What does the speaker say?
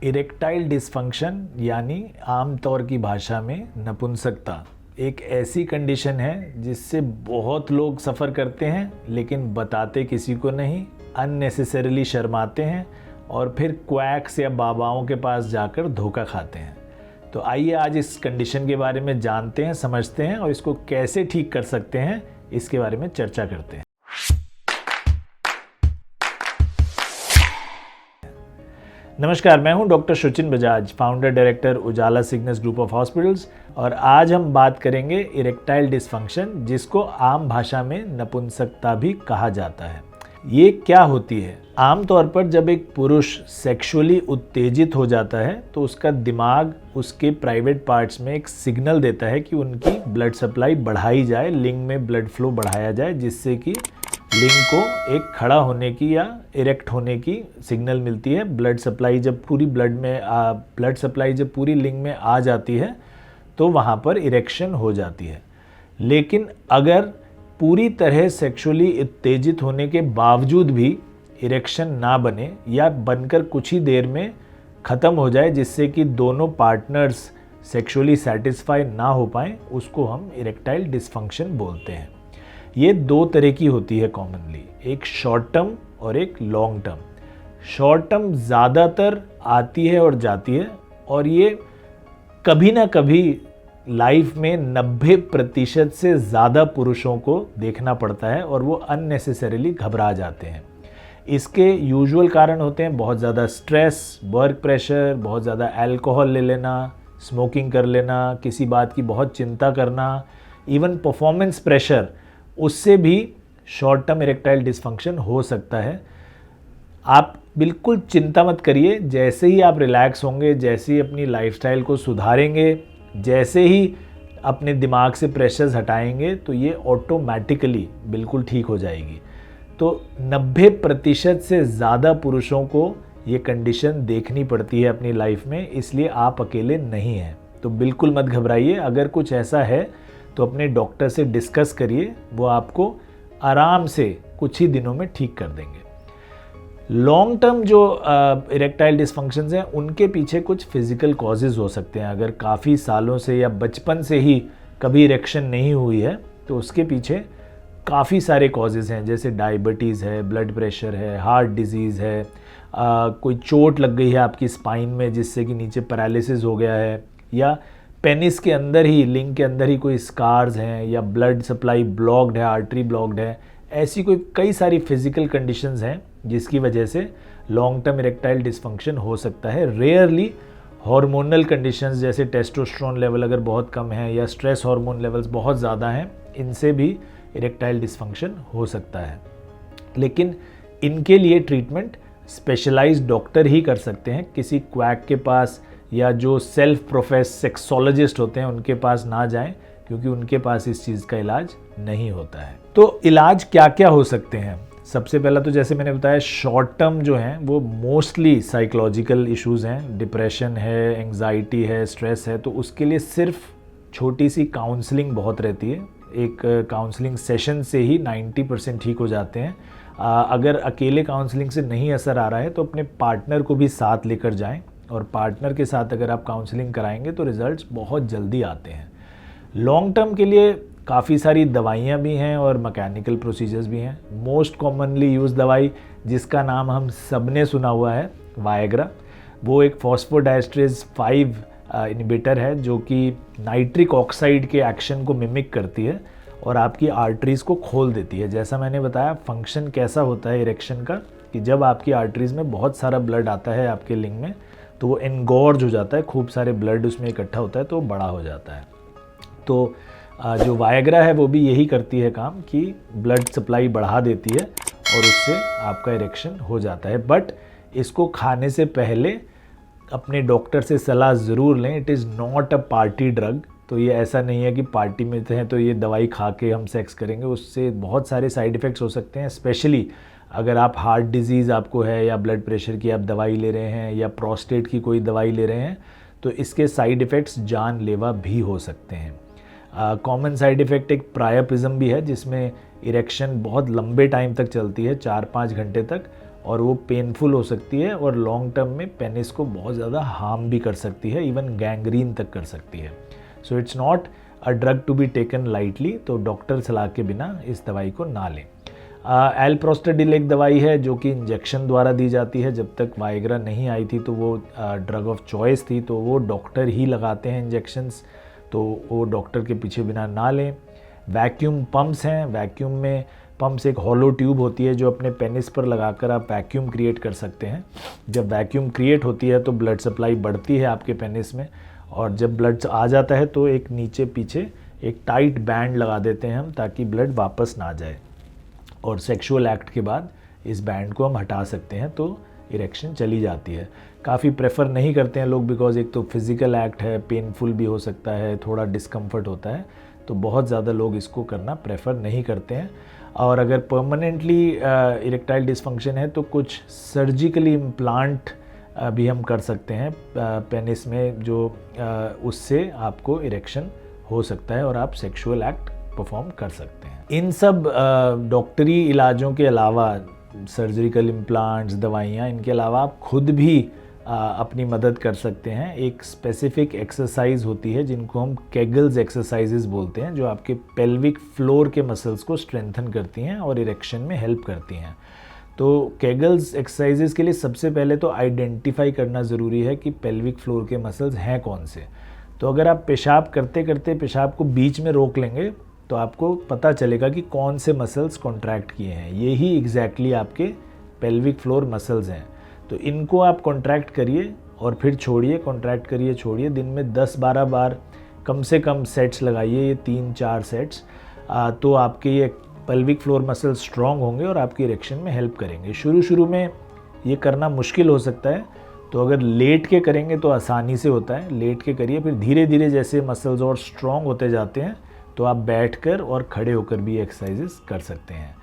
Erectile dysfunction यानी आमतौर की भाषा में नपुंसकता एक ऐसी कंडीशन है जिससे बहुत लोग सफ़र करते हैं लेकिन बताते किसी को नहीं, अननेसेसरीली शर्माते हैं और फिर क्वैक्स या बाबाओं के पास जाकर धोखा खाते हैं। तो आइए आज इस कंडीशन के बारे में जानते हैं, समझते हैं और इसको कैसे ठीक कर सकते हैं इसके बारे में चर्चा करते हैं। नमस्कार, मैं हूं doctor Suchin Bajaj, founder director Ujala Cygnus group of hospitals और आज हम बात करेंगे इरेक्टाइल डिसफंक्शन, जिसको आम भाषा में नपुंसकता भी कहा जाता है। ये क्या होती है? आमतौर पर जब एक पुरुष सेक्सुअली उत्तेजित हो जाता है तो उसका दिमाग उसके प्राइवेट पार्ट्स में एक सिग्नल देता है कि उनकी ब्लड सप्लाई बढ़ाई जाए, लिंग में ब्लड फ्लो बढ़ाया जाए, जिससे कि लिंग को एक खड़ा होने की या इरेक्ट होने की सिग्नल मिलती है। ब्लड सप्लाई जब पूरी लिंग में आ जाती है तो वहाँ पर इरेक्शन हो जाती है। लेकिन अगर पूरी तरह सेक्सुअली उत्तेजित होने के बावजूद भी इरेक्शन ना बने या बनकर कुछ ही देर में ख़त्म हो जाए, जिससे कि दोनों पार्टनर्स सेक्सुअली सेटिस्फाई ना हो पाएँ, उसको हम इरेक्टाइल डिसफंक्शन बोलते हैं। ये दो तरह की होती है कॉमनली, एक शॉर्ट टर्म और एक लॉन्ग टर्म। शॉर्ट टर्म ज़्यादातर आती है और जाती है और ये कभी ना कभी लाइफ में 90% से ज़्यादा पुरुषों को देखना पड़ता है और वो अननेसेसरीली घबरा जाते हैं। इसके यूजुअल कारण होते हैं बहुत ज़्यादा स्ट्रेस, वर्क प्रेशर, बहुत ज़्यादा अल्कोहल ले लेना, स्मोकिंग कर लेना, किसी बात की बहुत चिंता करना, इवन परफॉर्मेंस प्रेशर, उससे भी शॉर्ट टर्म इरेक्टाइल डिसफंक्शन हो सकता है। आप बिल्कुल चिंता मत करिए, जैसे ही आप रिलैक्स होंगे, जैसे ही अपनी लाइफस्टाइल को सुधारेंगे, जैसे ही अपने दिमाग से प्रेशर्स हटाएंगे तो ये ऑटोमेटिकली बिल्कुल ठीक हो जाएगी। तो 90% से ज़्यादा पुरुषों को ये कंडीशन देखनी पड़ती है अपनी लाइफ में, इसलिए आप अकेले नहीं हैं। तो बिल्कुल मत घबराइए, अगर कुछ ऐसा है तो अपने डॉक्टर से डिस्कस करिए, वो आपको आराम से कुछ ही दिनों में ठीक कर देंगे। लॉन्ग टर्म जो इरेक्टाइल डिसफंक्शंस हैं, उनके पीछे कुछ फिजिकल कॉजेज़ हो सकते हैं। अगर काफ़ी सालों से या बचपन से ही कभी इरेक्शन नहीं हुई है तो उसके पीछे काफ़ी सारे कॉजेज़ हैं, जैसे डायबिटीज़ है, ब्लड प्रेशर है, हार्ट डिजीज़ है, कोई चोट लग गई है आपकी स्पाइन में जिससे कि नीचे पैरालिसिस हो गया है, या पेनिस के अंदर ही, लिंग के अंदर ही कोई स्कार्स हैं, या ब्लड सप्लाई ब्लॉक्ड है, आर्टरी ब्लॉक्ड है। ऐसी कोई कई सारी फिजिकल कंडीशंस हैं जिसकी वजह से लॉन्ग टर्म इरेक्टाइल डिसफंक्शन हो सकता है। रेयरली हार्मोनल कंडीशंस जैसे टेस्टोस्टेरोन लेवल अगर बहुत कम है या स्ट्रेस हार्मोन लेवल्स बहुत ज़्यादा हैं, इनसे भी इरेक्टाइल डिसफंक्शन हो सकता है। लेकिन इनके लिए ट्रीटमेंट स्पेशलाइज्ड डॉक्टर ही कर सकते हैं। किसी क्वैक के पास या जो सेल्फ प्रोफेस सेक्सोलॉजिस्ट होते हैं उनके पास ना जाएं, क्योंकि उनके पास इस चीज़ का इलाज नहीं होता है। तो इलाज क्या क्या हो सकते हैं? सबसे पहला तो जैसे मैंने बताया, शॉर्ट टर्म जो हैं वो मोस्टली साइकोलॉजिकल इश्यूज़ हैं, डिप्रेशन है, एंग्जाइटी है, स्ट्रेस है। तो उसके लिए सिर्फ छोटी सी काउंसलिंग बहुत रहती है। एक काउंसलिंग सेशन से ही 90% ठीक हो जाते हैं। अगर अकेले काउंसलिंग से नहीं असर आ रहा है तो अपने पार्टनर को भी साथ लेकर जाएं, और पार्टनर के साथ अगर आप काउंसलिंग कराएंगे तो रिज़ल्ट्स बहुत जल्दी आते हैं। लॉन्ग टर्म के लिए काफ़ी सारी दवाइयाँ भी हैं और मैकेनिकल प्रोसीजर्स भी हैं। मोस्ट कॉमनली यूज़ दवाई जिसका नाम हम सब ने सुना हुआ है, वायग्रा। वो एक फॉस्फोडाइएस्ट्रेज 5 इनहिबिटर है जो कि नाइट्रिक ऑक्साइड के एक्शन को मिमिक करती है और आपकी आर्टरीज़ को खोल देती है। जैसा मैंने बताया, फंक्शन कैसा होता है इरेक्शन का, कि जब आपकी आर्टरीज़ में बहुत सारा ब्लड आता है आपके लिंग में तो वो एनगॉर्ज हो जाता है, खूब सारे ब्लड उसमें इकट्ठा होता है तो बड़ा हो जाता है। तो जो वायग्रा है वो भी यही करती है काम, कि ब्लड सप्लाई बढ़ा देती है और उससे आपका इरेक्शन हो जाता है। बट इसको खाने से पहले अपने डॉक्टर से सलाह ज़रूर लें। It is not a party drug. तो ये ऐसा नहीं है कि पार्टी में हैं तो ये दवाई खा के हम सेक्स करेंगे, उससे बहुत सारे साइड इफ़ेक्ट्स हो सकते हैं। स्पेशली अगर आप हार्ट डिजीज़ आपको है, या ब्लड प्रेशर की आप दवाई ले रहे हैं, या प्रोस्टेट की कोई दवाई ले रहे हैं, तो इसके साइड इफ़ेक्ट्स जानलेवा भी हो सकते हैं। कॉमन साइड इफ़ेक्ट एक प्रायापिज्म भी है, जिसमें इरेक्शन बहुत लंबे टाइम तक चलती है, 4-5 घंटे तक, और वो पेनफुल हो सकती है और लॉन्ग टर्म में पेनिस को बहुत ज़्यादा हार्म भी कर सकती है, इवन गैंग्रीन तक कर सकती है। So it's not a drug to be taken lightly, तो डॉक्टर सलाह के बिना इस दवाई को ना लें। एल्प्रोस्टाडिल एक दवाई है जो कि इंजेक्शन द्वारा दी जाती है। जब तक वाइग्रा नहीं आई थी तो वो ड्रग ऑफ चॉइस थी, तो वो डॉक्टर ही लगाते हैं इंजेक्शंस, तो वो डॉक्टर के पीछे बिना ना लें। वैक्यूम पम्प्स हैं, वैक्यूम में पम्प्स एक हॉलो ट्यूब होती है जो अपने पेनिस पर लगाकर आप वैक्यूम क्रिएट कर सकते हैं। जब वैक्यूम क्रिएट होती है तो ब्लड सप्लाई बढ़ती है आपके पेनिस में, और जब ब्लड आ जाता है तो एक नीचे पीछे एक टाइट बैंड लगा देते हैं हम, ताकि ब्लड वापस ना जाए, और सेक्सुअल एक्ट के बाद इस बैंड को हम हटा सकते हैं तो इरेक्शन चली जाती है। काफ़ी प्रेफर नहीं करते हैं लोग, बिकॉज एक तो फिज़िकल एक्ट है, पेनफुल भी हो सकता है, थोड़ा डिस्कम्फर्ट होता है, तो बहुत ज़्यादा लोग इसको करना प्रेफर नहीं करते हैं। और अगर परमानेंटली इरेक्टाइल डिसफंक्शन है तो कुछ सर्जिकली इम्प्लांट भी हम कर सकते हैं पेनिस में, जो उससे आपको इरेक्शन हो सकता है और आप सेक्सुअल एक्ट परफॉर्म कर सकते हैं। इन सब डॉक्टरी इलाजों के अलावा, सर्जिकल इम्प्लांट्स, दवाइयाँ, इनके अलावा आप खुद भी अपनी मदद कर सकते हैं। एक स्पेसिफिक एक्सरसाइज होती है जिनको हम केगल्स एक्सरसाइजेज बोलते हैं, जो आपके पेल्विक फ्लोर के मसल्स को स्ट्रेंथन करती हैं और इरेक्शन में हेल्प करती हैं। तो केगल्स एक्सरसाइजेज के लिए सबसे पहले तो आइडेंटिफाई करना ज़रूरी है कि पेल्विक फ्लोर के मसल्स हैं कौन से। तो अगर आप पेशाब करते करते पेशाब को बीच में रोक लेंगे तो आपको पता चलेगा कि कौन से मसल्स कॉन्ट्रैक्ट किए हैं। यही एग्जैक्टली आपके पेल्विक फ्लोर मसल्स हैं। तो इनको आप कॉन्ट्रैक्ट करिए और फिर छोड़िए, कॉन्ट्रैक्ट करिए, छोड़िए। दिन में 10-12 बार कम से कम सेट्स लगाइए, ये 3-4 सेट्स, तो आपके ये पेल्विक फ्लोर मसल स्ट्रॉन्ग होंगे और आपकी इरेक्शन में हेल्प करेंगे। शुरू में ये करना मुश्किल हो सकता है, तो अगर लेट के करेंगे तो आसानी से होता है। लेट के करिए, फिर धीरे धीरे जैसे मसल्स और स्ट्रॉन्ग होते जाते हैं तो आप बैठकर और खड़े होकर भी एक्सरसाइजेस कर सकते हैं।